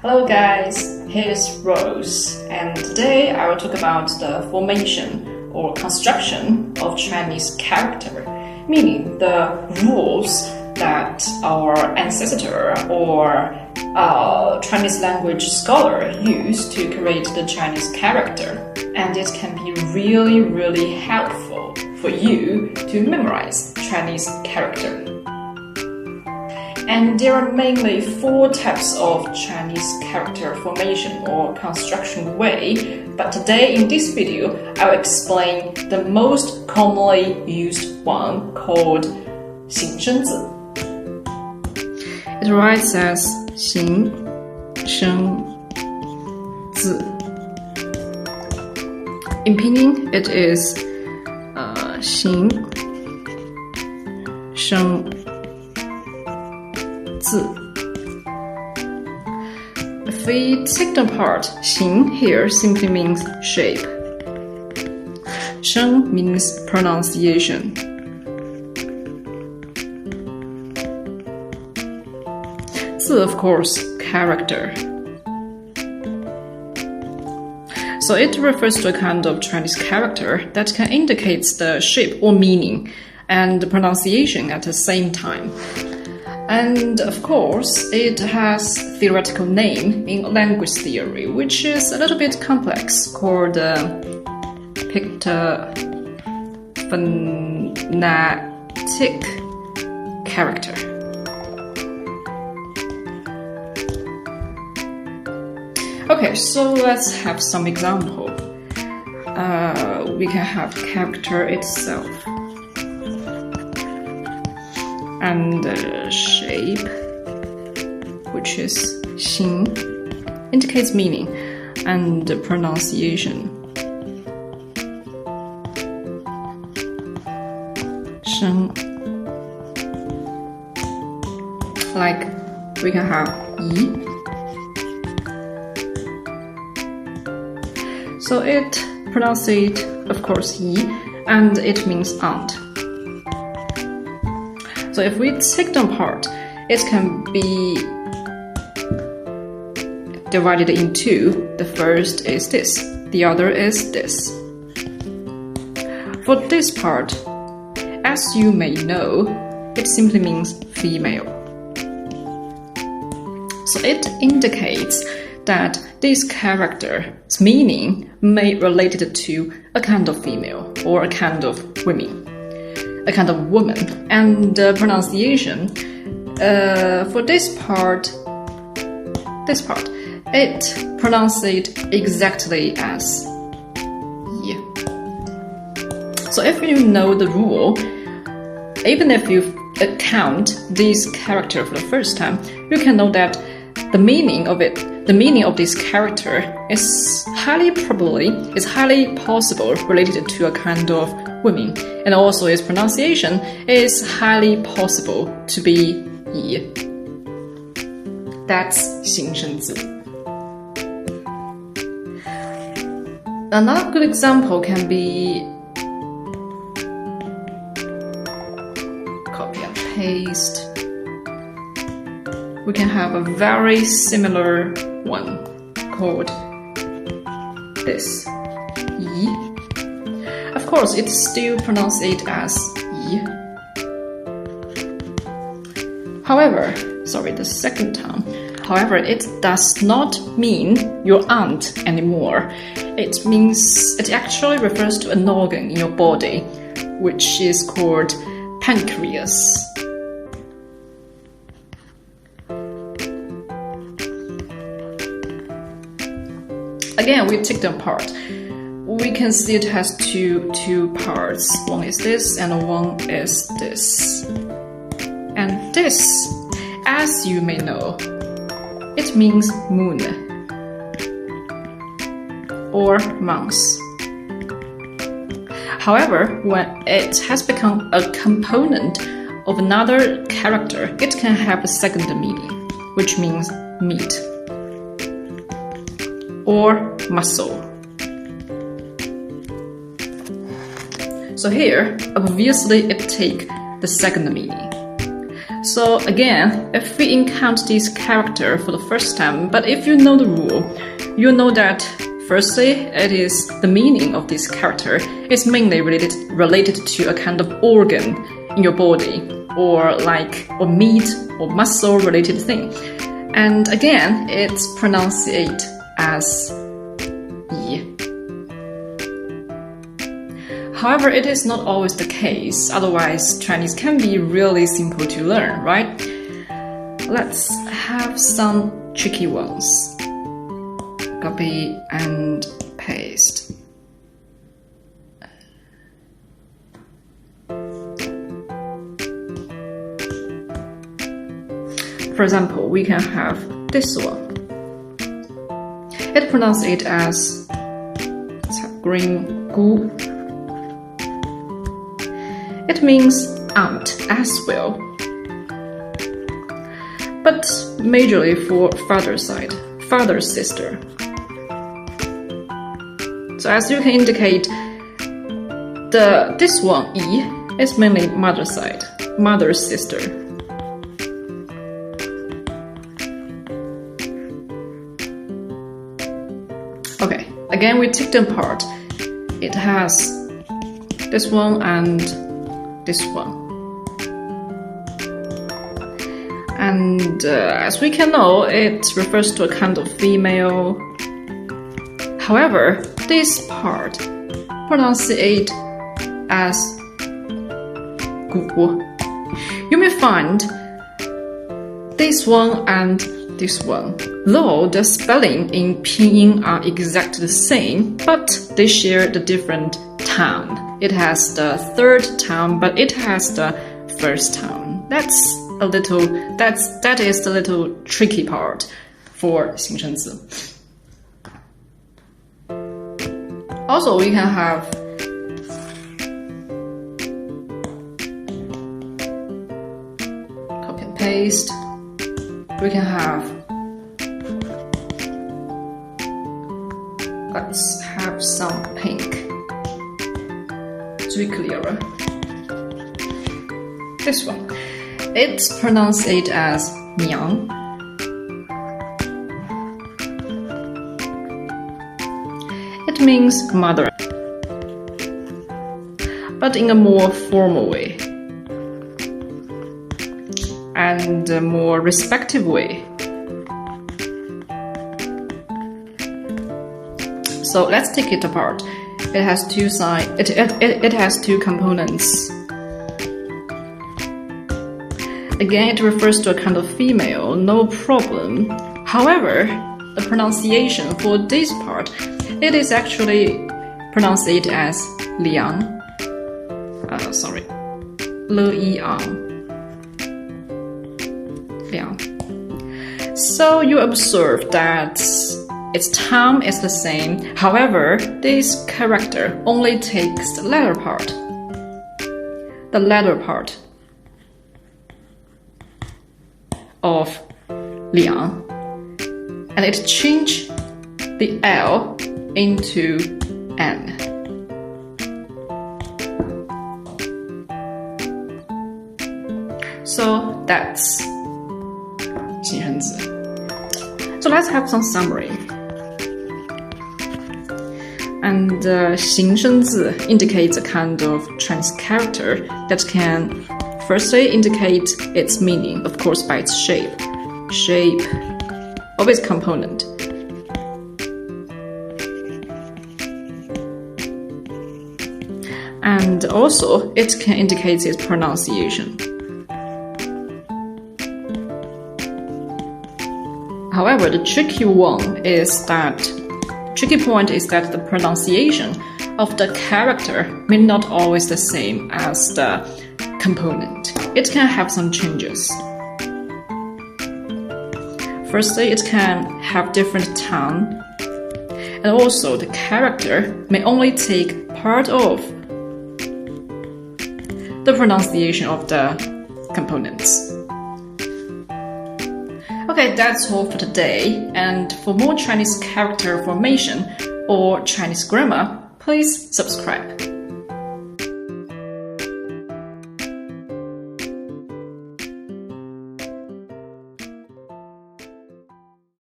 Hello guys, here's Rose, and today I will talk about the formation or construction of Chinese character, meaning the rules that our ancestor or Chinese language scholar used to create the Chinese character. And it can be really helpful for you to memorize Chinese character. And there are mainly 4 types of Chinese character formation or construction way, but today in this video I'll explain the most commonly used one called 形声字. It writes as 形声字. In pinyin, it is 形声字. If we take them apart, 形 here simply means shape. 声 means pronunciation. Zi, of course, character. So it refers to a kind of Chinese character that can indicate the shape or meaning and the pronunciation at the same time. And of course, it has theoretical name in language theory, which is a little bit complex, called pictophonetic character. Okay, so let's have some example. We can have character itself. And shape, which is 形, indicates meaning, and pronunciation. 声, like we can have 仪. So it pronounces, of course, 仪, and it means aunt. So if we take them apart, it can be divided in 2. The first is this, the other is this. For this part, as you may know, it simply means female. So it indicates that this character's meaning may be related to a kind of female or a kind of women. A kind of woman, and the pronunciation for this part, it pronounced exactly as yi. So if you know the rule, even if you count this character for the first time, you can know that the meaning of this character is highly possible related to a kind of women, and also its pronunciation is highly possible to be yi. That's 形声字. Another good example can be copy and paste. We can have a very similar one called this, yi. Of course, it's still pronounced as yi. However, the second time. However, it does not mean your aunt anymore. It actually refers to an organ in your body, which is called pancreas. Again, we take them apart. We can see it has two parts. One is this and one is this. And this, as you may know, it means moon or mouse. However, when it has become a component of another character, it can have a second meaning, which means meat or muscle. So here, obviously it takes the second meaning. So again, if we encounter this character for the first time, but if you know the rule, you know that firstly, it is the meaning of this character is mainly related to a kind of organ in your body, or meat or muscle related thing. And again, it's pronounced as yi. However, it is not always the case, otherwise Chinese can be really simple to learn, right? Let's have some tricky ones. Copy and paste. For example, we can have this one. It pronounces it as green gu. It means aunt as well, but majorly for father's side, father's sister. So as you can indicate, this one, yi, is mainly mother's side, mother's sister. Okay, again we take them apart. It has this one and this one. And as we can know, it refers to a kind of female. However, this part pronounce it as gu. You may find this one and this one, though the spelling in pinyin are exactly the same, but they share the different tone. It has the third tone, but it has the first tone. That is the little tricky part for 形声字. Also, we can have copy and paste. We can have, let's have some pink to be clearer. This one, it's pronounced it as miang. It means mother, but in a more formal way and a more respectful way. So let's take it apart. It has two sides. It has two components. Again, it refers to a kind of female, no problem. However, the pronunciation for this part, it is actually pronounced it as liang. Le yang. Liang. So you observe that its tone is the same. However, this character only takes the latter part. The latter part of liang, and it changed the L into N. So that's 形声字. So let's have some summary. And 形声字 indicates a kind of Chinese character that can firstly indicate its meaning, of course, by its shape of its component. And also, it can indicate its pronunciation. However, the tricky point is that the pronunciation of the character may not always the same as the component. It can have some changes. Firstly, it can have different tone, and also the character may only take part of the pronunciation of the components. Okay, that's all for today. And for more Chinese character formation or Chinese grammar, please subscribe.